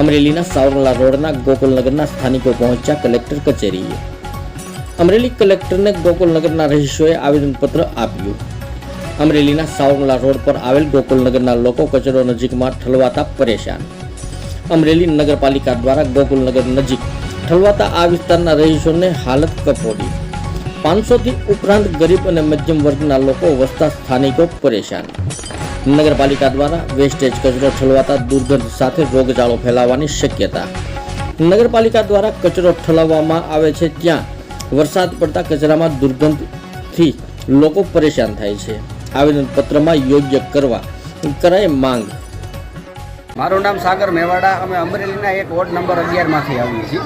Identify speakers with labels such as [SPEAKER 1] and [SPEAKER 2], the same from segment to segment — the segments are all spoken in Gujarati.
[SPEAKER 1] અમરેલીના સાવરલા રોડના ગોકુલનગરના સ્થાનિકો પહોંચ્યા કલેક્ટર કચેરીએ। અમરેલી કલેક્ટરને ગોકુલનગરના રહીશોએ આવેદનપત્ર આપ્યું। અમરેલીના સાવરલા રોડ પર આવેલ ગોકુલનગરના લોકો કચરો નજીકમાં ઠલવાતા પરેશાન। અમરેલી નગરપાલિકા દ્વારા ગોકુલનગર નજીક ઠલવાતા આ વિસ્તારના રહીશોને હાલત કફોડી। 500 થી ઉપરાંત ગરીબ અને મધ્યમ વર્ગના લોકો વસતા સ્થાનિકો પરેશાન। નગરપાલિકા દ્વારા વેસ્ટેજ કચરો ઠલવાતા દુર્ગંધ સાથે રોગચાળો ફેલાવાની શક્યતા। નગરપાલિકા દ્વારા કચરો ઠલવવામાં આવે છે ત્યાં વરસાદ પડતા કચરામાં દુર્ગંધથી લોકો પરેશાન થાય છે। આવેદનપત્રમાં યોગ્ય કરવા કરાય માંગ।
[SPEAKER 2] મારું નામ સાગર મેવાડા, અમે અમરેલીના એક વોર્ડ નંબર 11 માંથી આવીએ છીએ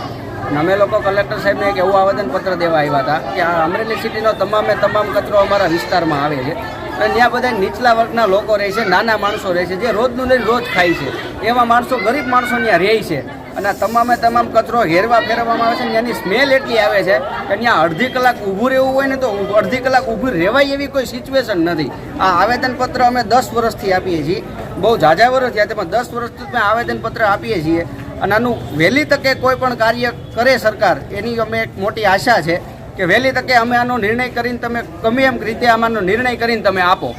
[SPEAKER 2] અને અમે લોકો કલેક્ટર સાહેબને એક એવું આવેદનપત્ર દેવા આવ્યા હતા કે આ અમરેલી સિટીનો તમામ કચરો અમારા વિસ્તારમાં આવે છે અને ત્યાં બધા નીચલા વર્ગના લોકો રહે છે, નાના માણસો રહે છે, જે રોજનું લઈને રોજ ખાય છે, એવા માણસો ગરીબ માણસો ત્યાં રહે છે અને તમામ કચરો ઘેરવા ફેરવવામાં આવે છે। ત્યાંની સ્મેલ એટલી આવે છે કે ત્યાં અડધી કલાક ઊભું રહેવું હોય ને તો અડધી કલાક ઊભું રહેવાય એવી કોઈ સિચ્યુએશન નથી। આ આવેદનપત્ર અમે 10 વર્ષથી આપીએ છીએ, બહુ ઝાઝા વર્ષ થયા, તેમાં 10 વર્ષથી અમે આવેદનપત્ર આપીએ છીએ અને આનું વહેલી તકે કોઈ પણ કાર્ય કરે સરકાર એની અમે એક મોટી આશા છે કે વહેલી તકે અમે આનો નિર્ણય કરીને તમે ગમે એમ રીતે આમાંનો નિર્ણય કરીને તમે આપો,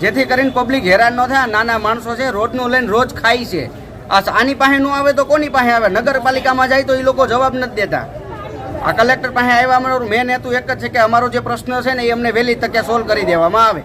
[SPEAKER 2] જેથી કરીને પબ્લિક હેરાન ન થાય। નાના માણસો છે, રોજનું લઈને રોજ ખાય છે, આની પાસે ન આવે તો કોની પાસે આવે? નગરપાલિકામાં જાય તો એ લોકો જવાબ નથી દેતા। આ કલેક્ટર પાસે આવ્યા અમારો મેન હેતુ એક જ છે કે અમારો જે પ્રશ્ન છે ને એ અમને વહેલી તકે સોલ્વ કરી દેવામાં આવે।